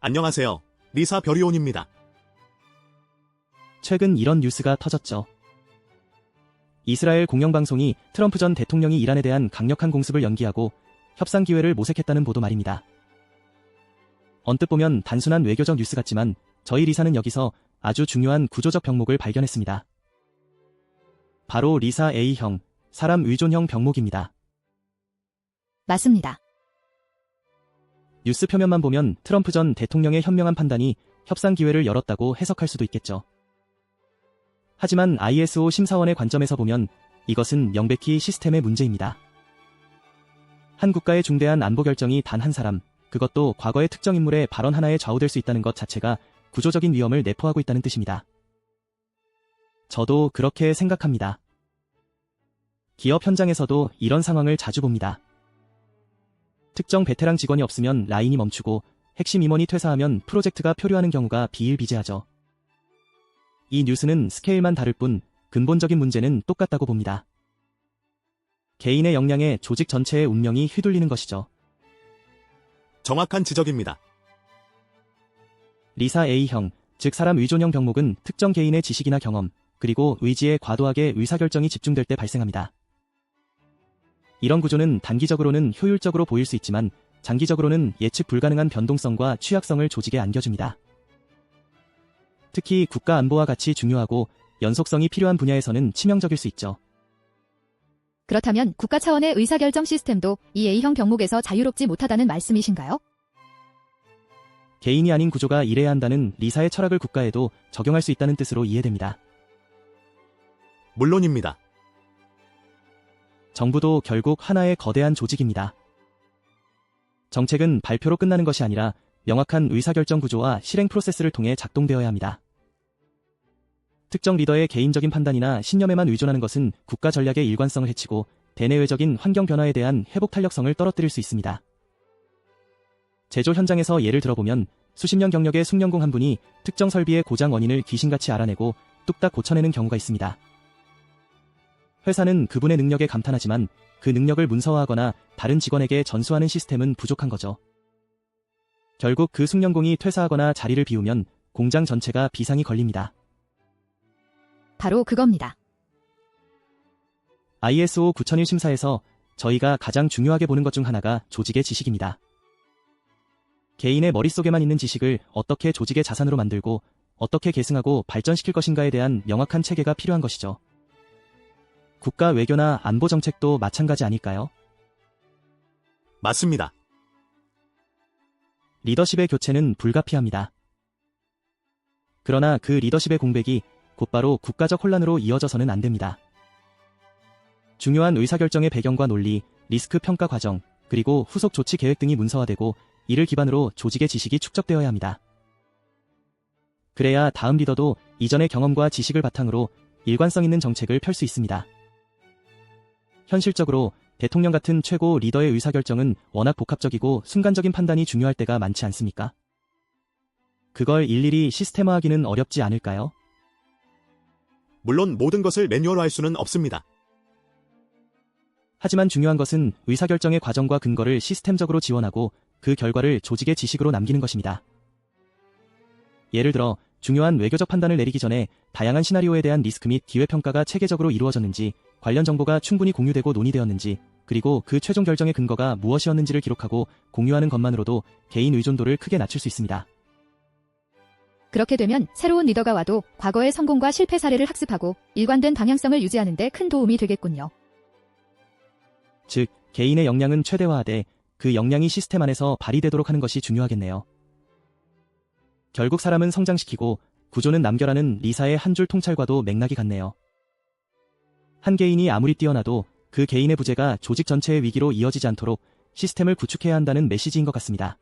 안녕하세요. 리사 별이온입니다. 최근 이런 뉴스가 터졌죠. 이스라엘 공영방송이 트럼프 전 대통령이 이란에 대한 강력한 공습을 연기하고 협상 기회를 모색했다는 보도 말입니다. 언뜻 보면 단순한 외교적 뉴스 같지만 저희 리사는 여기서 아주 중요한 구조적 병목을 발견했습니다. 바로 리사 A형, 사람 의존형 병목입니다. 맞습니다. 뉴스 표면만 보면 트럼프 전 대통령의 현명한 판단이 협상 기회를 열었다고 해석할 수도 있겠죠. 하지만 ISO 심사원의 관점에서 보면 이것은 명백히 시스템의 문제입니다. 한 국가의 중대한 안보 결정이 단 한 사람, 그것도 과거의 특정 인물의 발언 하나에 좌우될 수 있다는 것 자체가 구조적인 위험을 내포하고 있다는 뜻입니다. 저도 그렇게 생각합니다. 기업 현장에서도 이런 상황을 자주 봅니다. 특정 베테랑 직원이 없으면 라인이 멈추고 핵심 임원이 퇴사하면 프로젝트가 표류하는 경우가 비일비재하죠. 이 뉴스는 스케일만 다를 뿐 근본적인 문제는 똑같다고 봅니다. 개인의 역량에 조직 전체의 운명이 휘둘리는 것이죠. 정확한 지적입니다. 리사 A형, 즉 사람 의존형 병목은 특정 개인의 지식이나 경험, 그리고 의지에 과도하게 의사결정이 집중될 때 발생합니다. 이런 구조는 단기적으로는 효율적으로 보일 수 있지만 장기적으로는 예측 불가능한 변동성과 취약성을 조직에 안겨줍니다. 특히 국가 안보와 같이 중요하고 연속성이 필요한 분야에서는 치명적일 수 있죠. 그렇다면 국가 차원의 의사결정 시스템도 이 A형 병목에서 자유롭지 못하다는 말씀이신가요? 개인이 아닌 구조가 이래야 한다는 리사의 철학을 국가에도 적용할 수 있다는 뜻으로 이해됩니다. 물론입니다. 정부도 결국 하나의 거대한 조직입니다. 정책은 발표로 끝나는 것이 아니라 명확한 의사결정 구조와 실행 프로세스를 통해 작동되어야 합니다. 특정 리더의 개인적인 판단이나 신념에만 의존하는 것은 국가 전략의 일관성을 해치고 대내외적인 환경 변화에 대한 회복 탄력성을 떨어뜨릴 수 있습니다. 제조 현장에서 예를 들어보면 수십 년 경력의 숙련공 한 분이 특정 설비의 고장 원인을 귀신같이 알아내고 뚝딱 고쳐내는 경우가 있습니다. 회사는 그분의 능력에 감탄하지만 그 능력을 문서화하거나 다른 직원에게 전수하는 시스템은 부족한 거죠. 결국 그 숙련공이 퇴사하거나 자리를 비우면 공장 전체가 비상이 걸립니다. 바로 그겁니다. ISO 9001 심사에서 저희가 가장 중요하게 보는 것 중 하나가 조직의 지식입니다. 개인의 머릿속에만 있는 지식을 어떻게 조직의 자산으로 만들고 어떻게 계승하고 발전시킬 것인가에 대한 명확한 체계가 필요한 것이죠. 국가 외교나 안보 정책도 마찬가지 아닐까요? 맞습니다. 리더십의 교체는 불가피합니다. 그러나 그 리더십의 공백이 곧바로 국가적 혼란으로 이어져서는 안 됩니다. 중요한 의사결정의 배경과 논리, 리스크 평가 과정, 그리고 후속 조치 계획 등이 문서화되고 이를 기반으로 조직의 지식이 축적되어야 합니다. 그래야 다음 리더도 이전의 경험과 지식을 바탕으로 일관성 있는 정책을 펼 수 있습니다. 현실적으로 대통령 같은 최고 리더의 의사결정은 워낙 복합적이고 순간적인 판단이 중요할 때가 많지 않습니까? 그걸 일일이 시스템화하기는 어렵지 않을까요? 물론 모든 것을 매뉴얼화할 수는 없습니다. 하지만 중요한 것은 의사결정의 과정과 근거를 시스템적으로 지원하고 그 결과를 조직의 지식으로 남기는 것입니다. 예를 들어 중요한 외교적 판단을 내리기 전에 다양한 시나리오에 대한 리스크 및 기회평가가 체계적으로 이루어졌는지, 관련 정보가 충분히 공유되고 논의되었는지, 그리고 그 최종 결정의 근거가 무엇이었는지를 기록하고 공유하는 것만으로도 개인 의존도를 크게 낮출 수 있습니다. 그렇게 되면 새로운 리더가 와도 과거의 성공과 실패 사례를 학습하고 일관된 방향성을 유지하는 데 큰 도움이 되겠군요. 즉, 개인의 역량은 최대화하되 그 역량이 시스템 안에서 발휘되도록 하는 것이 중요하겠네요. 결국 사람은 성장시키고 구조는 남겨라는 리사의 한 줄 통찰과도 맥락이 같네요. 한 개인이 아무리 뛰어나도 그 개인의 부재가 조직 전체의 위기로 이어지지 않도록 시스템을 구축해야 한다는 메시지인 것 같습니다.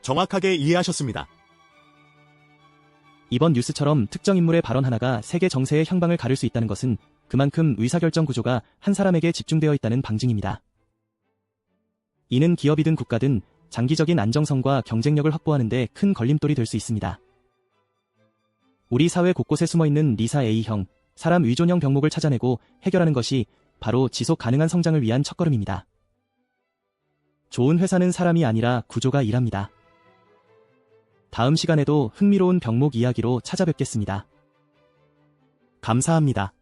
정확하게 이해하셨습니다. 이번 뉴스처럼 특정 인물의 발언 하나가 세계 정세의 향방을 가를 수 있다는 것은 그만큼 의사결정 구조가 한 사람에게 집중되어 있다는 방증입니다. 이는 기업이든 국가든 장기적인 안정성과 경쟁력을 확보하는 데 큰 걸림돌이 될 수 있습니다. 우리 사회 곳곳에 숨어있는 리사 A형, 사람 의존형 병목을 찾아내고 해결하는 것이 바로 지속 가능한 성장을 위한 첫걸음입니다. 좋은 회사는 사람이 아니라 구조가 일합니다. 다음 시간에도 흥미로운 병목 이야기로 찾아뵙겠습니다. 감사합니다.